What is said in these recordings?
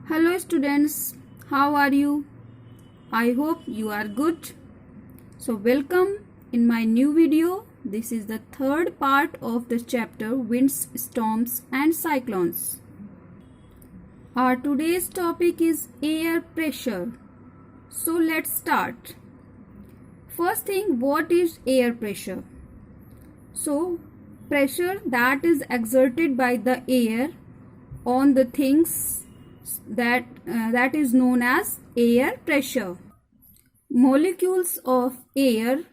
Hello students, how are you? I hope you are good. So welcome in my new video. This is the third part of the chapter Winds, Storms and Cyclones. Our today's topic is air pressure. So let's start. First thing, what is air pressure? So pressure that is exerted by the air on the things that is known as air pressure. Molecules of air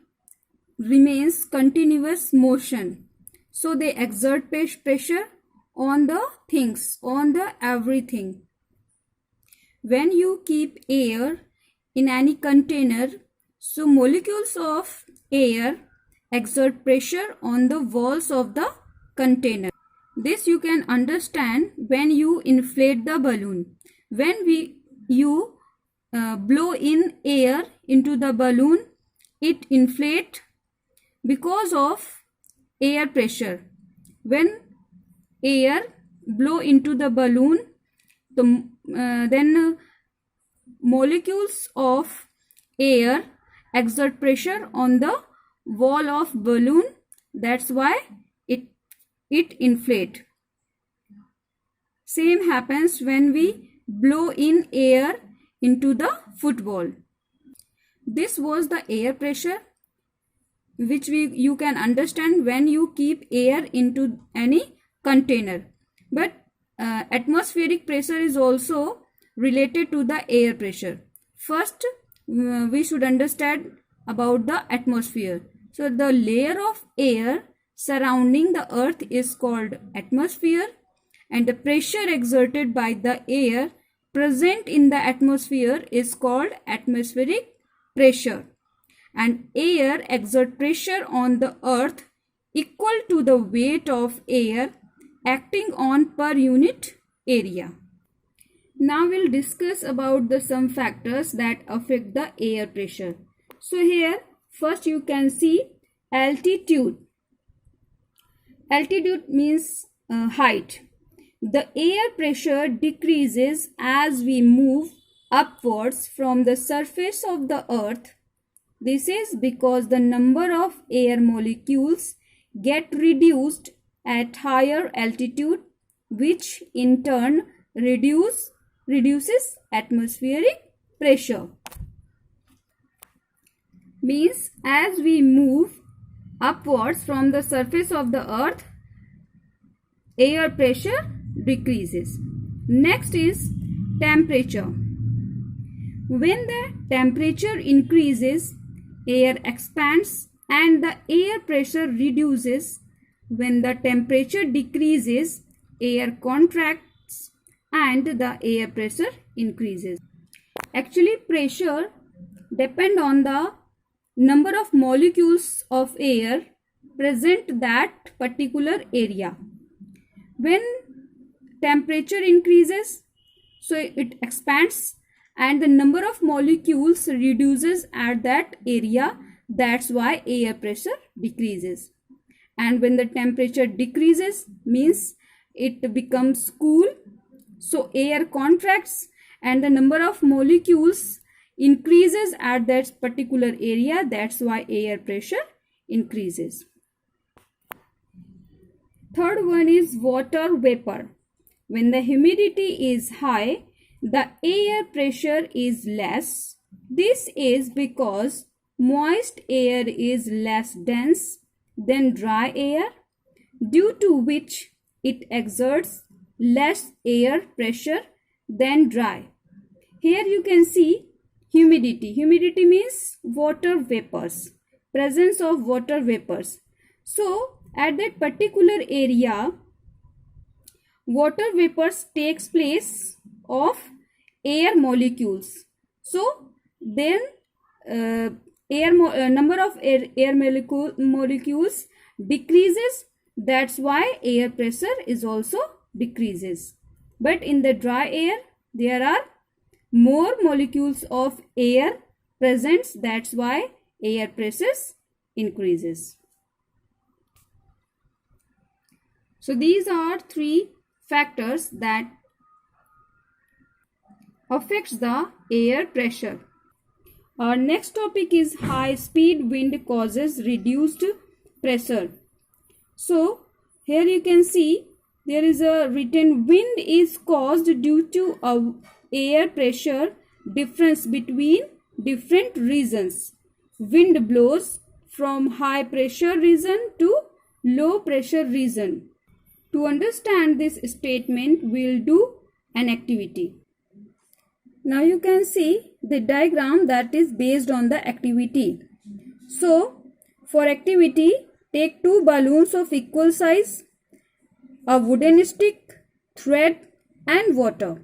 remains continuous motion, so they exert pressure on the things, on the everything. When you keep air in any container, so molecules of air exert pressure on the walls of the container. This you can understand when you inflate the balloon. When you blow in air into the balloon, it inflates because of air pressure. When air blow into the balloon, then molecules of air exert pressure on the wall of balloon. That's why it inflate. Same happens when we blow in air into the football. This was the air pressure which you can understand when you keep air into any container. But atmospheric pressure is also related to the air pressure. First, we should understand about the atmosphere. So the layer of air surrounding the earth is called atmosphere, and the pressure exerted by the air present in the atmosphere is called atmospheric pressure. And air exert pressure on the earth equal to the weight of air acting on per unit area. Now we'll discuss about the some factors that affect the air pressure. So here first you can see altitude. Altitude means height. The air pressure decreases as we move upwards from the surface of the earth. This is because the number of air molecules get reduced at higher altitude, which in turn reduces atmospheric pressure. Means as we move upwards from the surface of the earth, air pressure decreases. Next is temperature. When the temperature increases, air expands and the air pressure reduces. When the temperature decreases, air contracts and the air pressure increases. Actually, pressure depends on the number of molecules of air present that particular area. When temperature increases, so it expands and the number of molecules reduces at that area. That's why air pressure decreases. And when the temperature decreases, means it becomes cool, so air contracts and the number of molecules increases at that particular area. That's why air pressure increases. Third one is water vapor. When the humidity is high, the air pressure is less. This is because moist air is less dense than dry air, due to which it exerts less air pressure than dry. Here you can see humidity. Humidity means water vapors, presence of water vapors. So at that particular area, water vapors takes place of air molecules. So then number of air molecules decreases. That's why air pressure is also decreases. But in the dry air, there are more molecules of air present. That's why air pressure increases. So these are three factors that affects the air pressure. Our next topic is high speed wind causes reduced pressure. So here you can see there is a written wind is caused due to a air pressure difference between different regions. Wind blows from high pressure region to low pressure region. To understand this statement, we'll do an activity. Now you can see the diagram that is based on the activity. So for activity, take two balloons of equal size, a wooden stick, thread and water.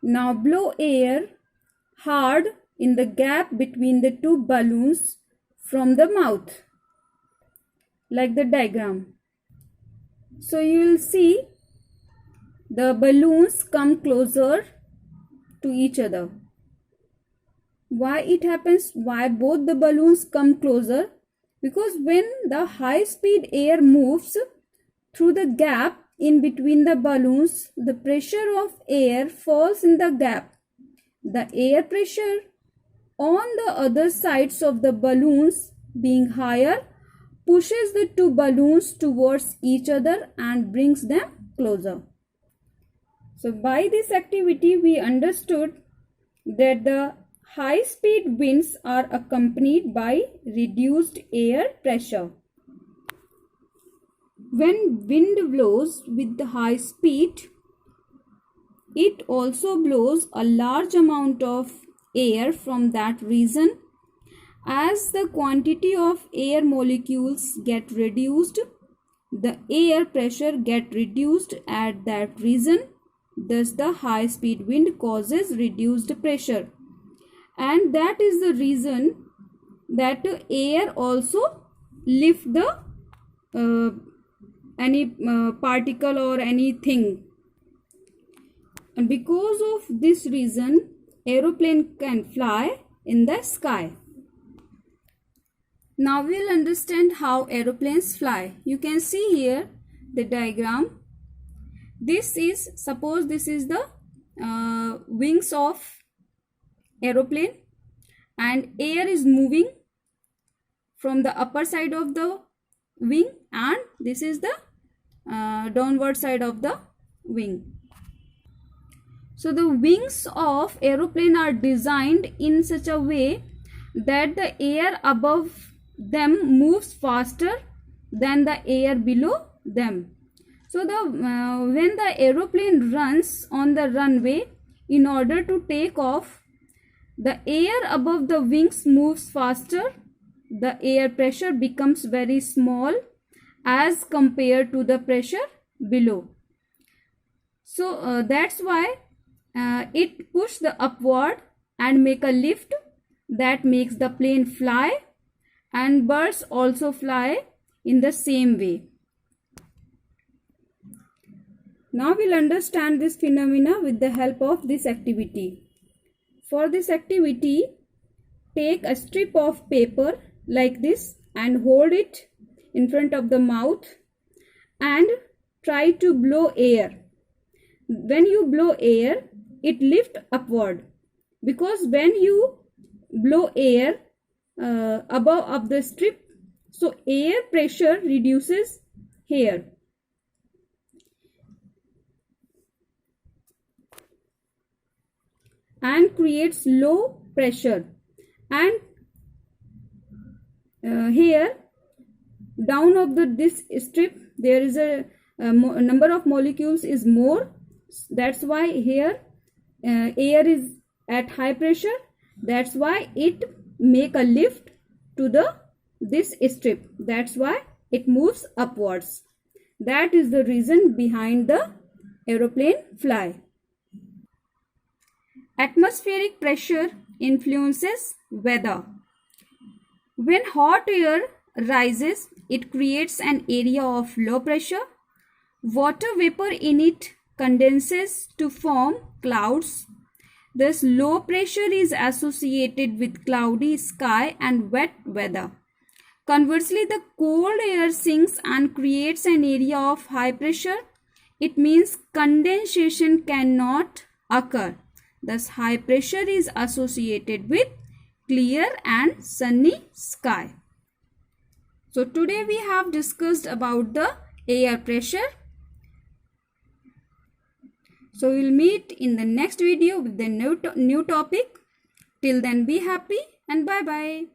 Now blow air hard in the gap between the two balloons from the mouth, like the diagram. So you will see the balloons come closer to each other. Why it happens? Why both the balloons come closer? Because when the high speed air moves through the gap in between the balloons, the pressure of air falls in the gap. The air pressure on the other sides of the balloons being higher pushes the two balloons towards each other and brings them closer. So by this activity we understood that the high speed winds are accompanied by reduced air pressure. When wind blows with the high speed, it also blows a large amount of air from that region. As the quantity of air molecules get reduced, the air pressure get reduced at that region. Thus the high speed wind causes reduced pressure. And that is the reason that air also lift the any particle or anything, and because of this reason aeroplane can fly in the sky. Now we'll understand how aeroplanes fly. You can see here the diagram. This is, suppose this is the wings of aeroplane and air is moving from the upper side of the wing and this is the downward side of the wing. So the wings of aeroplane are designed in such a way that the air above them moves faster than the air below them. So when the aeroplane runs on the runway, in order to take off, the air above the wings moves faster. The air pressure becomes very small as compared to the pressure below. So that's why it pushes the upward and make a lift that makes the plane fly, and birds also fly in the same way. Now we'll understand this phenomena with the help of this activity. For this activity, take a strip of paper like this and hold it in front of the mouth and try to blow air. When you blow air, it lifts upward, because when you blow air above of the strip, so air pressure reduces here. And creates low pressure, and here down of this strip there is a number of molecules is more. That's why here air is at high pressure. That's why it make a lift to this strip. That's why it moves upwards. That is the reason behind the aeroplane fly. Atmospheric pressure influences weather. When hot air rises, it creates an area of low pressure. Water vapor in it condenses to form clouds. Thus, low pressure is associated with cloudy sky and wet weather. Conversely, the cold air sinks and creates an area of high pressure. It means condensation cannot occur. Thus, high pressure is associated with clear and sunny sky. So, today we have discussed about the air pressure. So, we will meet in the next video with the new topic. Till then, be happy and bye-bye.